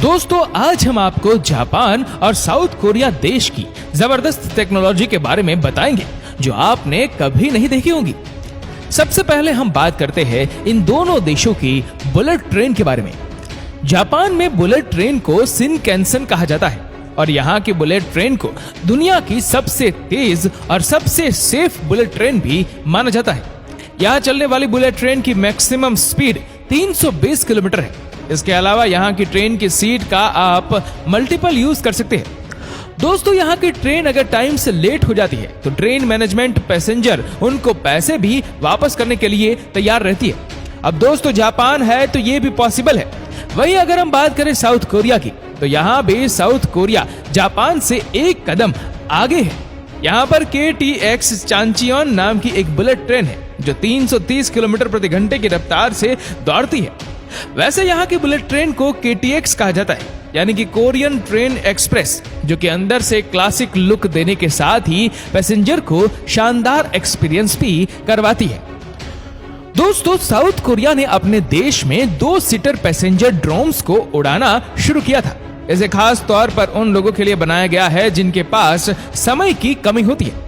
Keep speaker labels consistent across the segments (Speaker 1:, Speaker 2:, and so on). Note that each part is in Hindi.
Speaker 1: दोस्तों आज हम आपको जापान और साउथ कोरिया देश की जबरदस्त टेक्नोलॉजी के बारे में बताएंगे जो आपने कभी नहीं देखी होगी। सबसे पहले हम बात करते हैं इन दोनों देशों की बुलेट ट्रेन के बारे में। जापान में बुलेट ट्रेन को शिनकानसेन कहा जाता है और यहाँ की बुलेट ट्रेन को दुनिया की सबसे तेज और सबसे सेफ बुलेट ट्रेन भी माना जाता है। यहाँ चलने वाली बुलेट ट्रेन की मैक्सिमम स्पीड 320 किलोमीटर है। इसके अलावा यहाँ की ट्रेन की सीट का आप मल्टीपल यूज कर सकते हैं। दोस्तों यहाँ की ट्रेन अगर टाइम से लेट हो जाती है तो ट्रेन मैनेजमेंट पैसेंजर उनको पैसे भी वापस करने के लिए तैयार रहती है। अब दोस्तों जापान है तो ये भी पॉसिबल है। वहीं अगर हम बात करें साउथ कोरिया की तो यहाँ भी साउथ कोरिया जापान से एक कदम आगे है। यहाँ पर KTX चांचियोन नाम की एक बुलेट ट्रेन है जो 330 किलोमीटर प्रति घंटे की रफ्तार से दौड़ती है। वैसे यहाँ की बुलेट ट्रेन को KTX कहा जाता है, यानी कि कोरियन ट्रेन एक्सप्रेस, जो कि अंदर से क्लासिक लुक देने के साथ ही पैसेंजर को शानदार एक्सपीरियंस भी करवाती है। दोस्तों साउथ कोरिया ने अपने देश में 2 सीटर पैसेंजर ड्रोन्स को उड़ाना शुरू किया था। इसे खास तौर पर उन लोगों के लिए बनाया गया है जिनके पास समय की कमी होती है।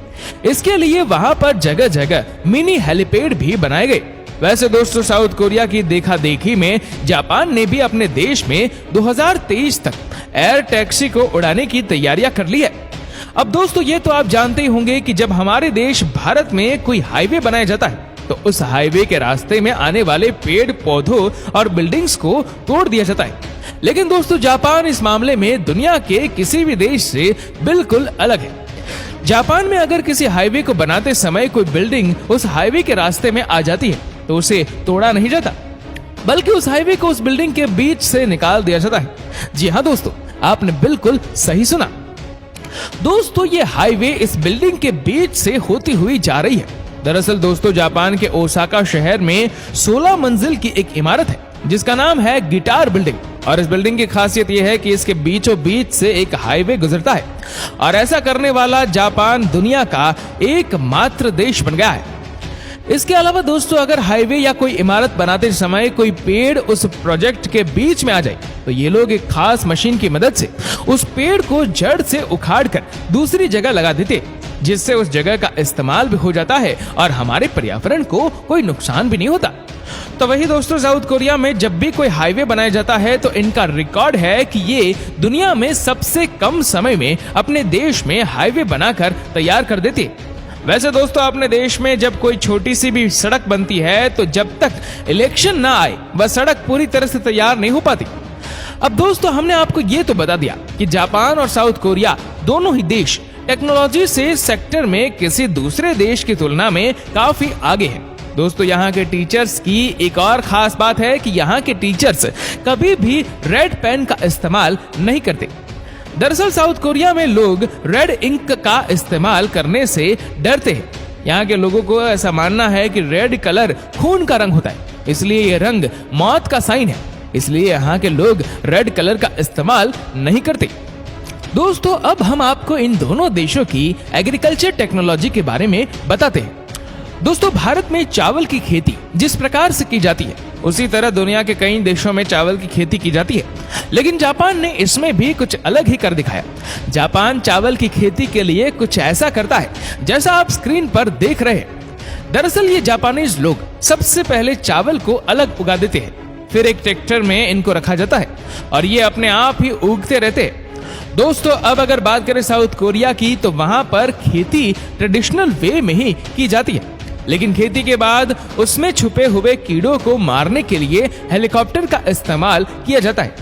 Speaker 1: इसके लिए वहां पर जगह जगह मिनी हेलीपैड भी बनाए गए। वैसे दोस्तों साउथ कोरिया की देखा देखी में जापान ने भी अपने देश में 2023 तक एयर टैक्सी को उड़ाने की तैयारियां कर ली है। अब दोस्तों ये तो आप जानते ही होंगे कि जब हमारे देश भारत में कोई हाईवे बनाया जाता है तो उस हाईवे के रास्ते में आने वाले पेड़ पौधों और बिल्डिंग्स को तोड़ दिया जाता है। लेकिन दोस्तों जापान इस मामले में दुनिया के किसी भी देश से बिल्कुल अलग है। जापान में अगर किसी हाईवे को बनाते समय कोई बिल्डिंग उस हाईवे के रास्ते में आ जाती है तो उसे तोड़ा नहीं जाता, बल्कि उस हाईवे को उस बिल्डिंग के बीच से निकाल दिया जाता है। जी हाँ दोस्तों, आपने बिल्कुल सही सुना। दोस्तों ये हाईवे इस बिल्डिंग के बीच से होती हुई जा रही है। दरअसल दोस्तों जापान के ओसाका शहर में 16 मंजिल की एक इमारत है जिसका नाम है गिटार बिल्डिंग, और इस बिल्डिंग की खासियत यह है कि इसके बीचों बीच से एक हाईवे गुजरता है और ऐसा करने वाला जापान दुनिया का एकमात्र देश बन गया है। इसके अलावा दोस्तों अगर हाईवे या कोई इमारत बनाते समय कोई पेड़ उस प्रोजेक्ट के बीच में आ जाए तो ये लोग एक खास मशीन की मदद से उस पेड़ को जड़ से उखाड़कर दूसरी जगह लगा देते, जिससे उस जगह का इस्तेमाल भी हो जाता है और हमारे पर्यावरण को कोई नुकसान भी नहीं होता। तो वही दोस्तों साउथ कोरिया में जब भी कोई हाईवे बनाया जाता है तो इनका रिकॉर्ड है कि ये दुनिया में सबसे कम समय में अपने देश में हाईवे बनाकर तैयार कर देते। वैसे दोस्तों अपने देश में जब कोई छोटी सी भी सड़क बनती है तो जब तक इलेक्शन ना आए वह सड़क पूरी तरह से तैयार नहीं हो पाती। अब दोस्तों हमने आपको ये तो बता दिया कि जापान और साउथ कोरिया दोनों ही देश टेक्नोलॉजी से सेक्टर में किसी दूसरे देश की तुलना में काफी आगे हैं। दोस्तों यहाँ के टीचर्स की एक और खास बात है कि यहाँ के टीचर्स कभी भी रेड पेन का इस्तेमाल नहीं करते। दरअसल साउथ कोरिया में लोग रेड इंक का इस्तेमाल करने से डरते हैं। यहाँ के लोगों को ऐसा मानना है कि रेड कलर खून का रंग होता है, इसलिए ये रंग मौत का साइन है, इसलिए यहाँ के लोग रेड कलर का इस्तेमाल नहीं करते। दोस्तों अब हम आपको इन दोनों देशों की एग्रीकल्चर टेक्नोलॉजी के बारे में बताते हैं। दोस्तों भारत में चावल की खेती जिस प्रकार से की जाती है उसी तरह दुनिया के कई देशों में चावल की खेती की जाती है, लेकिन जापान ने इसमें भी कुछ अलग ही कर दिखाया। जापान चावल की खेती के लिए कुछ ऐसा करता है जैसा आप स्क्रीन पर देख रहे हैं। दरअसल ये जापानीज लोग सबसे पहले चावल को अलग उगा देते हैं, फिर एक ट्रैक्टर में इनको रखा जाता है और ये अपने आप ही उगते रहते हैं। दोस्तों अब अगर बात करें साउथ कोरिया की तो वहां पर खेती ट्रेडिशनल वे में ही की जाती है, लेकिन खेती के बाद उसमें छुपे हुए कीड़ों को मारने के लिए हेलीकॉप्टर का इस्तेमाल किया जाता है।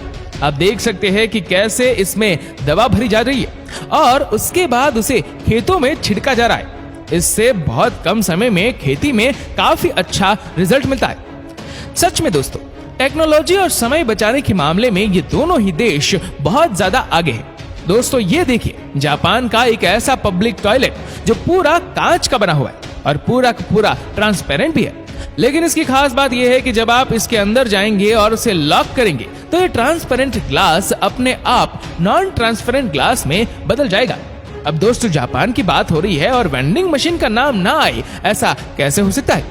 Speaker 1: आप देख सकते हैं कि कैसे इसमें दवा भरी जा रही है और उसके बाद उसे खेतों में छिड़का जा रहा है। इससे बहुत कम समय में खेती में काफी अच्छा रिजल्ट मिलता है। सच में दोस्तों टेक्नोलॉजी और समय बचाने के मामले में ये दोनों ही देश बहुत ज्यादा आगे हैं। दोस्तों ये देखिए जापान का एक ऐसा पब्लिक टॉयलेट जो पूरा कांच का बना हुआ है और पूरा का पूरा ट्रांसपेरेंट भी है, लेकिन इसकी खास बात यह है कि जब आप इसके अंदर जाएंगे और उसे लॉक करेंगे तो ये ट्रांसपेरेंट ग्लास अपने आप नॉन ट्रांसपेरेंट ग्लास में बदल जाएगा। अब दोस्तों जापान की बात हो रही है और वेंडिंग मशीन का नाम ना आए ऐसा कैसे हो सकता है?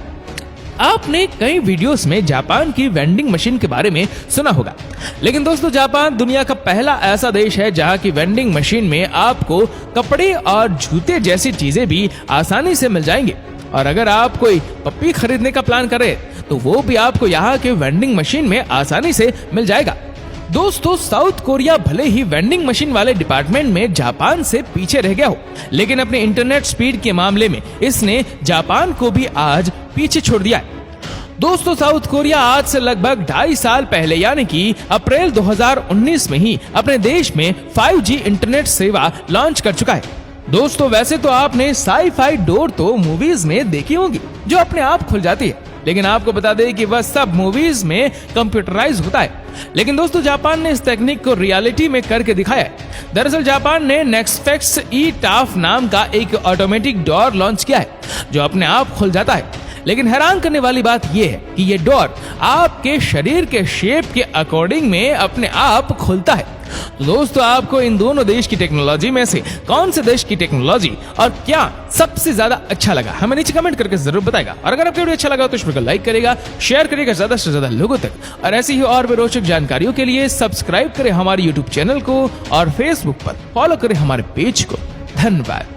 Speaker 1: आपने कई वीडियोस में जापान की वेंडिंग मशीन के बारे में सुना होगा, लेकिन दोस्तों जापान दुनिया का पहला ऐसा देश है जहां की वेंडिंग मशीन में आपको कपड़े और जूते जैसी चीजें भी आसानी से मिल जाएंगे। और अगर आप कोई पप्पी खरीदने का प्लान करें तो वो भी आपको यहाँ के वेंडिंग मशीन में आसानी से मिल जाएगा। दोस्तों साउथ कोरिया भले ही वेंडिंग मशीन वाले डिपार्टमेंट में जापान से पीछे रह गया हो, लेकिन अपने इंटरनेट स्पीड के मामले में इसने जापान को भी आज पीछे छोड़ दिया है। दोस्तों साउथ कोरिया आज से लगभग 2.5 साल पहले यानी कि अप्रैल 2019 में ही अपने देश में 5G इंटरनेट सेवा लॉन्च कर चुका है। दोस्तों वैसे तो आपने साई-फाई डोर तो मूवीज में देखी होगी जो अपने आप खुल जाती है, लेकिन आपको बता दें कि वह सब मूवीज में कंप्यूटराइज होता है। लेकिन दोस्तों जापान ने इस टेक्निक को रियलिटी में करके दिखाया है। दरअसल जापान ने नेक्सफेक्स ई-टाफ नाम का एक ऑटोमेटिक डोर लॉन्च किया है जो अपने आप खुल जाता है। लेकिन हैरान करने वाली बात यह है कि ये डोर आपके शरीर के शेप के अकॉर्डिंग में अपने आप खुलता है। तो दोस्तों आपको इन दोनों देश की टेक्नोलॉजी में से कौन से देश की टेक्नोलॉजी और क्या सबसे ज्यादा अच्छा लगा हमें नीचे कमेंट करके जरूर बताएगा। और अगर आपको वीडियो अच्छा लगा तो इस वीडियो को लाइक करेगा, शेयर करेगा ज्यादा से ज्यादा लोगों तक, और ऐसी ही और भी रोचक जानकारियों के लिए सब्सक्राइब करें हमारे यूट्यूब चैनल को और फेसबुक पर फॉलो करें हमारे पेज को। धन्यवाद।